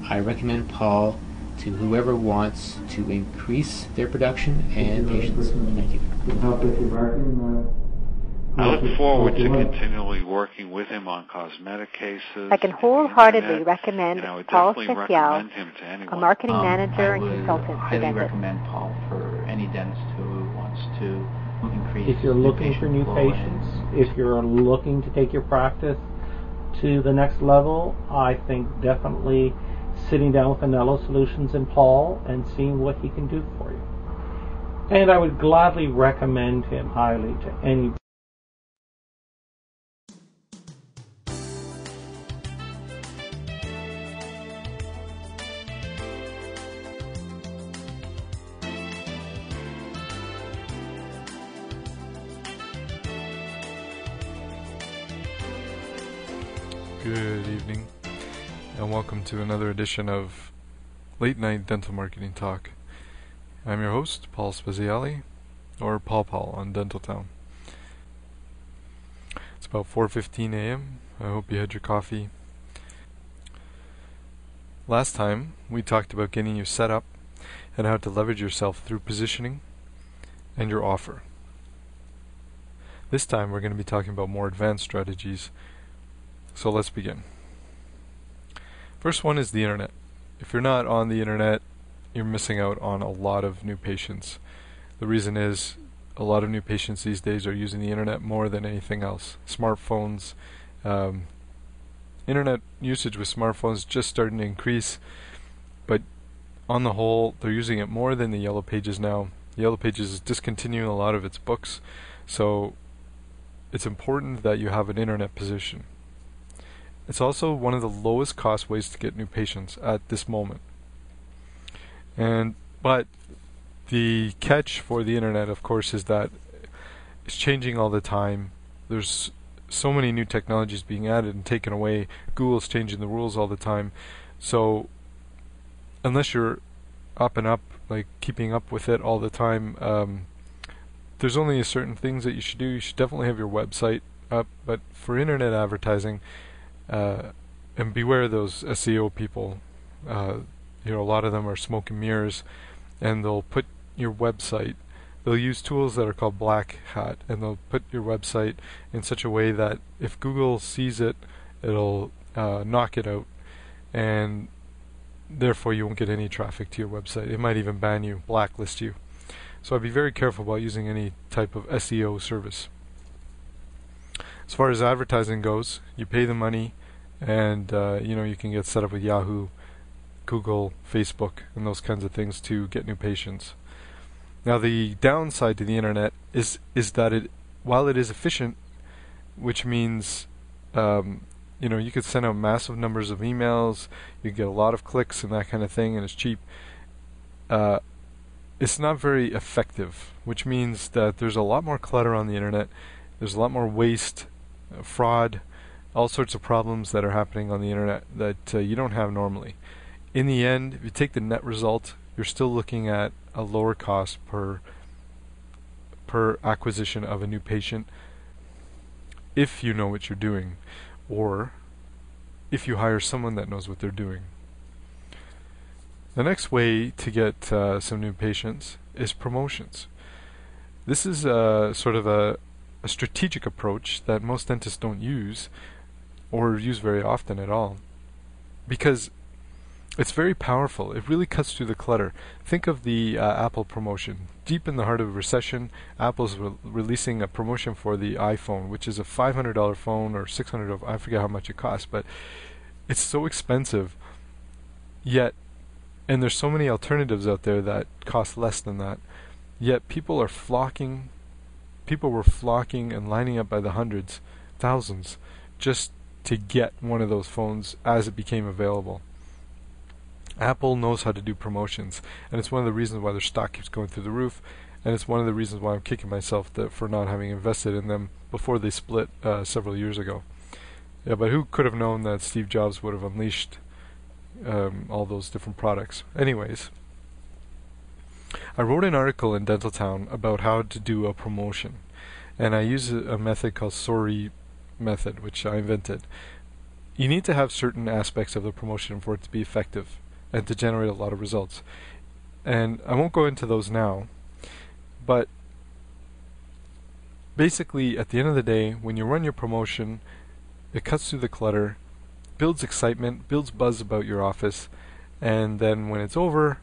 I recommend Paul to whoever wants to increase their production and patience. Thank you. I look forward to continually working with him on cosmetic cases. I can wholeheartedly recommend Paul definitely Special, recommend him to anyone. a marketing manager and consultant for I would highly dentists. recommend Paul for any dentist who wants to increase. If you're looking for new patients, if you're looking to take your practice to the next level, I think definitely sitting down with Anello Solutions and Paul and seeing what he can do for you. And I would gladly recommend him highly to any. Good evening, and welcome to another edition of Late Night Dental Marketing Talk. I'm your host, Paul Speziale, or Paul on Dental Town. It's about 4:15 a.m. I hope you had your coffee. Last time, we talked about getting you set up and how to leverage yourself through positioning and your offer. This time, we're going to be talking about more advanced strategies. So let's begin. First one is the internet. If you're not on the internet, you're missing out on a lot of new patients. The reason is a lot of new patients these days are using the internet more than anything else. Smartphones, internet usage with smartphones just starting to increase, but on the whole, they're using it more than the Yellow Pages now. The Yellow Pages is discontinuing a lot of its books, so it's important that you have an internet position. It's also one of the lowest cost ways to get new patients at this moment. But the catch for the internet, of course, is that it's changing all the time. There's so many new technologies being added and taken away. Google's changing the rules all the time. So unless you're up and up, like keeping up with it all the time, there's only certain things that you should do. You should definitely have your website up, but for internet advertising, and beware of those SEO people. A lot of them are smoke and mirrors, and they'll put your website, they'll use tools that are called black hat, and they'll put your website in such a way that if Google sees it, it'll knock it out, and therefore you won't get any traffic to your website. It might even ban you, blacklist you. So I'd be very careful about using any type of SEO service. As far as advertising goes, you pay the money, and you can get set up with Yahoo, Google, Facebook, and those kinds of things to get new patients. Now, the downside to the internet is that while it is efficient, which means you could send out massive numbers of emails, you get a lot of clicks and that kind of thing, and it's cheap. It's not very effective, which means that there's a lot more clutter on the internet. There's a lot more waste, fraud, all sorts of problems that are happening on the internet that you don't have normally. In the end, if you take the net result, you're still looking at a lower cost per acquisition of a new patient if you know what you're doing, or if you hire someone that knows what they're doing. The next way to get some new patients is promotions. This is sort of a strategic approach that most dentists don't use or use very often at all, because it's very powerful. It really cuts through the clutter. Think of the Apple promotion. Deep in the heart of a recession, Apple's releasing a promotion for the iPhone, which is a $500 phone or $600. I forget how much it costs, but it's so expensive. Yet, and there's so many alternatives out there that cost less than that. Yet people were flocking and lining up by the hundreds, thousands, just to get one of those phones as it became available. Apple knows how to do promotions, and it's one of the reasons why their stock keeps going through the roof, and it's one of the reasons why I'm kicking myself for not having invested in them before they split several years ago. Yeah, but who could have known that Steve Jobs would have unleashed all those different products? Anyways, I wrote an article in Dental Town about how to do a promotion, and I use a method called SORI method, which I invented. you need to have certain aspects of the promotion for it to be effective and to generate a lot of results. And I won't go into those now, but basically at the end of the day, when you run your promotion, it cuts through the clutter, builds excitement, builds buzz about your office, and then when it's over,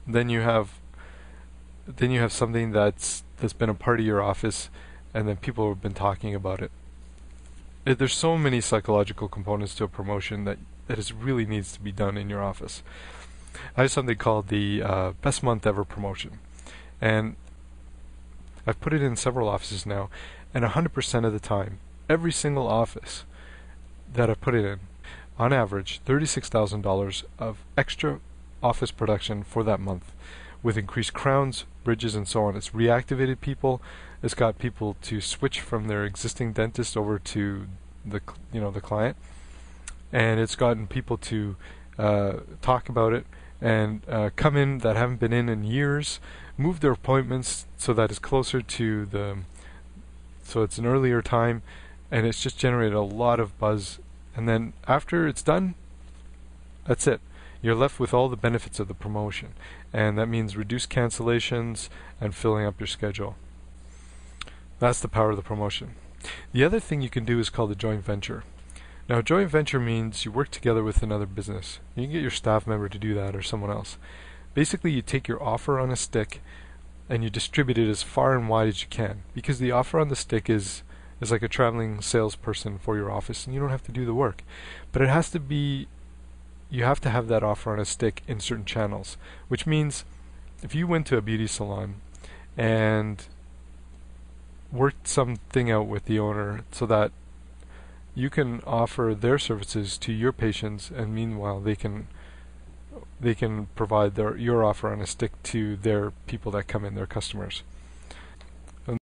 then you have something that's been a part of your office, and then people have been talking about it. There's so many psychological components to a promotion that it really needs to be done in your office. I have something called the Best Month Ever promotion, and I've put it in several offices now, and 100% of the time, every single office that I've put it in, on average, $36,000 of extra office production for that month, with increased crowns, bridges, and so on. It's reactivated people. It's got people to switch from their existing dentist over to the client, and it's gotten people to talk about it and come in that haven't been in years, move their appointments so that it's closer to so it's an earlier time, and it's just generated a lot of buzz. And then after it's done, that's it. You're left with all the benefits of the promotion, and that means reduced cancellations and filling up your schedule. That's the power of the promotion. The other thing you can do is called a joint venture. Now, a joint venture means you work together with another business. You can get your staff member to do that or someone else. Basically, you take your offer on a stick and you distribute it as far and wide as you can, because the offer on the stick is like a traveling salesperson for your office, and you don't have to do the work. But it has to be, you have to have that offer on a stick in certain channels, which means if you went to a beauty salon and worked something out with the owner so that you can offer their services to your patients, and meanwhile they can provide your offer on a stick to their people that come in, their customers.